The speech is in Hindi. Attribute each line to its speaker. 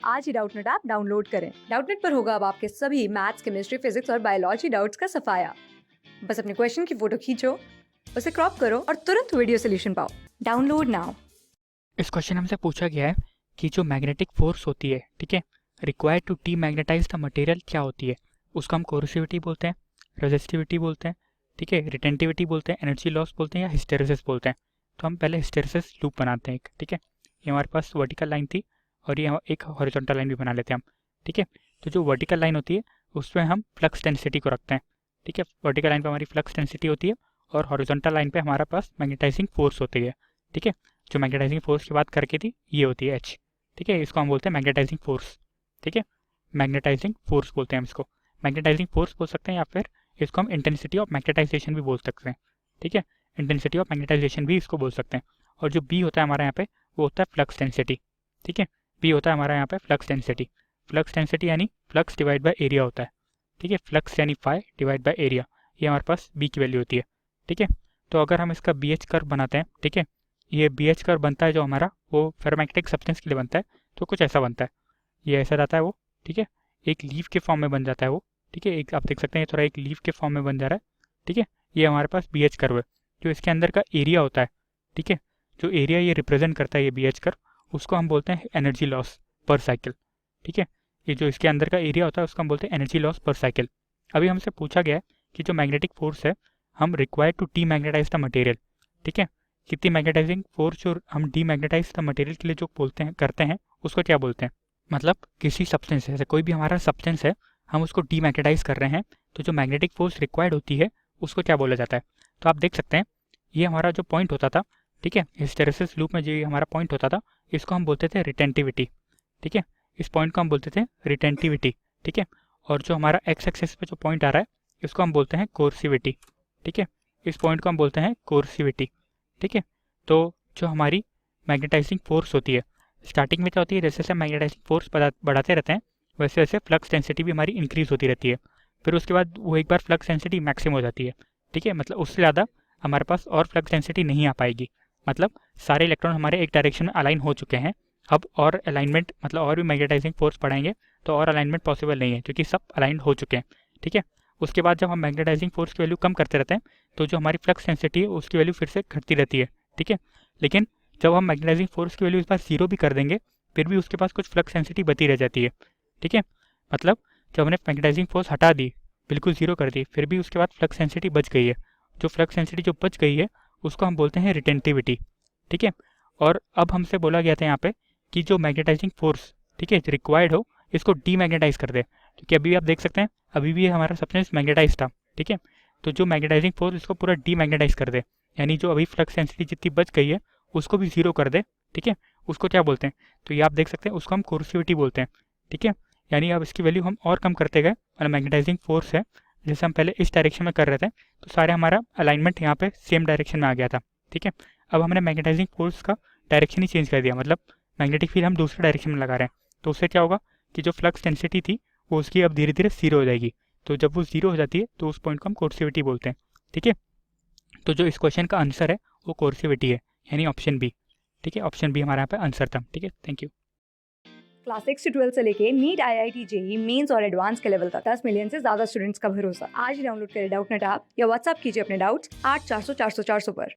Speaker 1: आज ही डाउटनेट ऐप डाउनलोड करें। डाउटनेट पर होगा अब आपके सभी मैथ्स, केमिस्ट्री, फिजिक्स और बायोलॉजी डाउट्स का सफाया। बस अपने क्वेश्चन की फोटो खींचो, उसे क्रॉप करो और तुरंत वीडियो सोल्यूशन पाओ। Download now.
Speaker 2: इस क्वेश्चन हमसे पूछा गया है कि जो मैग्नेटिक फोर्स होती है, ठीक है, required to demagnetise the material क्या होती है। उसको हम कोरोसिविटी बोलते हैं, रेजिस्टिविटी बोलते हैं, ठीक है, रिटेंटिविटी बोलते हैं, एनर्जी लॉस बोलते हैं या हिस्टेरेसिस बोलते हैं। तो हम पहले हिस्टेरेसिस लूप बनाते हैं एक, ठीक है। ये हमारे पास वर्टिकल लाइन थी और ये एक हॉरिजॉन्टल लाइन भी बना लेते हैं हम, ठीक है। तो जो वर्टिकल लाइन होती है उसमें हम फ्लक्स डेंसिटी को रखते हैं, ठीक है। वर्टिकल लाइन पर हमारी फ्लक्स डेंसिटी होती है और हॉरिजॉन्टल लाइन पे हमारे पास मैग्नेटाइजिंग फोर्स होती है, ठीक है। जो मैग्नेटाइजिंग फोर्स की बात करके थी ये होती है एच, ठीक है। इसको हम बोलते हैं मैग्नेटाइजिंग फोर्स, ठीक है। मैग्नेटाइजिंग फोर्स बोलते हैं हम इसको। मैग्नेटाइजिंग फोर्स बोल सकते हैं या फिर इसको हम इंटेंसिटी ऑफ मैग्नेटाइजेशन भी बोल सकते हैं, ठीक है। इंटेंसिटी ऑफ मैग्नेटाइजेशन भी इसको बोल सकते हैं। और जो बी होता है हमारा यहाँ पे वो होता है फ्लक्स डेंसिटी, ठीक है। बी होता है हमारा यहाँ पे फ्लक्स डेंसिटी। फ्लक्स डेंसिटी यानी फ्लक्स डिवाइड बाय एरिया होता है, ठीक है। फ्लक्स यानी फाई डिवाइड बाय एरिया, ये हमारे पास बी की वैल्यू होती है, ठीक है। तो अगर हम इसका बी एच कर्व बनाते हैं, ठीक है, ये बी एच कर्व बनता है जो हमारा वो फेरोमैग्नेटिक सब्सटेंस के लिए बनता है, तो कुछ ऐसा बनता है। ये ऐसा रहता है वो, ठीक है। एक लीफ के फॉर्म में बन जाता है वो, ठीक है। एक आप देख सकते हैं ये थोड़ा एक लीफ के फॉर्म में बन जा रहा है, ठीक है। ये हमारे पास बी एच कर्व है। जो इसके अंदर का एरिया होता है, ठीक है, जो एरिया ये रिप्रेजेंट करता है ये बी एच कर्व, उसको हम बोलते हैं एनर्जी लॉस पर साइकिल, ठीक है। ये जो इसके अंदर का एरिया होता है उसको हम बोलते हैं एनर्जी लॉस पर साइकिल। अभी हमसे पूछा गया है कि जो मैग्नेटिक फोर्स है हम required to demagnetise the material, ठीक है, कितनी मैग्नेटाइजिंग फोर्स जो हम डीमैग्नेटाइज द मटेरियल के लिए जो बोलते हैं करते हैं उसको क्या बोलते हैं। मतलब किसी सब्सटेंस है, कोई भी हमारा सब्सटेंस है, हम उसको डीमैग्नेटाइज कर रहे हैं तो जो मैग्नेटिक फोर्स रिक्वायर्ड होती है उसको क्या बोला जाता है। तो आप देख सकते हैं ये हमारा जो पॉइंट होता था, ठीक है, हिस्टेरेसिस लूप में जो ये हमारा पॉइंट होता था इसको हम बोलते थे रिटेंटिविटी, ठीक है। इस पॉइंट को हम बोलते थे रिटेंटिविटी, ठीक है। और जो हमारा एक्स एक्सिस पे जो पॉइंट आ रहा है इसको हम बोलते हैं कोर्सिविटी, ठीक है। इस पॉइंट को हम बोलते हैं कोर्सिविटी, ठीक है। तो जो हमारी मैग्नेटाइजिंग फोर्स होती है स्टार्टिंग में क्या होती है, जैसे जैसे मैग्नेटाइजिंग फोर्स बढ़ाते रहते हैं वैसे वैसे फ्लक्स डेंसिटी भी हमारी इंक्रीज होती रहती है। फिर उसके बाद वो एक बार फ्लक्स डेंसिटी मैक्सिमम हो जाती है, ठीक है। मतलब उससे ज़्यादा हमारे पास और फ्लक्स डेंसिटी नहीं आ पाएगी। मतलब सारे इलेक्ट्रॉन हमारे एक डायरेक्शन में अलाइन हो चुके हैं। अब और अलाइनमेंट मतलब और भी मैग्नेटाइजिंग फोर्स बढ़ाएंगे तो और अलाइनमेंट पॉसिबल नहीं है क्योंकि सब अलाइंड हो चुके हैं, ठीक है। उसके बाद जब हम मैग्नेटाइजिंग फोर्स की वैल्यू कम करते रहते हैं तो जो हमारी फ्लक्स डेंसिटी है उसकी वैल्यू फिर से घटती रहती है, ठीक है। लेकिन जब हम मैग्नेटाइजिंग फोर्स की वैल्यू इस बार जीरो भी कर देंगे फिर भी उसके पास कुछ फ्लक्स डेंसिटी बची रह जाती है, ठीक है। मतलब जब हमने मैग्नेटाइजिंग फोर्स हटा दी, बिल्कुल जीरो कर दी, फिर भी उसके बाद फ्लक्स डेंसिटी बच गई है। जो फ्लक्स डेंसिटी जो बच गई है उसको हम बोलते हैं रिटेंटिविटी, ठीक है। और अब हमसे बोला गया था यहाँ पे कि जो मैग्नेटाइजिंग फोर्स, ठीक है, रिक्वायर्ड हो इसको डीमैग्नेटाइज कर दे, क्योंकि अभी आप देख सकते हैं अभी भी हमारा सब्सटेंस मैग्नेटाइज था, ठीक है। तो जो मैग्नेटाइजिंग फोर्स इसको पूरा डीमैग्नेटाइज कर दे, यानी जो अभी फ्लक्स डेंसिटी जितनी बच गई है उसको भी जीरो कर दे, ठीक है। उसको क्या बोलते हैं, तो ये आप देख सकते हैं उसको हम कोर्सिविटी बोलते हैं, ठीक है। यानी अब इसकी वैल्यू हम और कम करते गए और मैग्नेटाइजिंग फोर्स है जैसे हम पहले इस डायरेक्शन में कर रहे थे तो सारे हमारा अलाइनमेंट यहाँ पे सेम डायरेक्शन में आ गया था, ठीक है। अब हमने मैग्नेटाइजिंग फोर्स का डायरेक्शन ही चेंज कर दिया, मतलब मैग्नेटिक फील्ड हम दूसरे डायरेक्शन में लगा रहे हैं। तो उससे क्या होगा कि जो फ्लक्स डेंसिटी थी वो उसकी अब धीरे धीरे जीरो हो जाएगी। तो जब वो जीरो हो जाती है तो उस पॉइंट को हम कोर्सिविटी बोलते हैं, ठीक है। तो जो इस क्वेश्चन का आंसर है वो कोर्सिविटी है, यानी ऑप्शन बी, ठीक है। ऑप्शन बी हमारा यहाँ पे आंसर था, ठीक है। Thank you.
Speaker 1: क्लास 6 से 12 से लेके नीट, IIT, जेई मेंस और एडवांस के लेवल तक 10 मिलियन से ज्यादा स्टूडेंट्स का भरोसा। आज ही डाउनलोड करें डाउटनेट ऐप या व्हाट्सएप कीजिए अपने डाउट्स 8400 400 400 पर।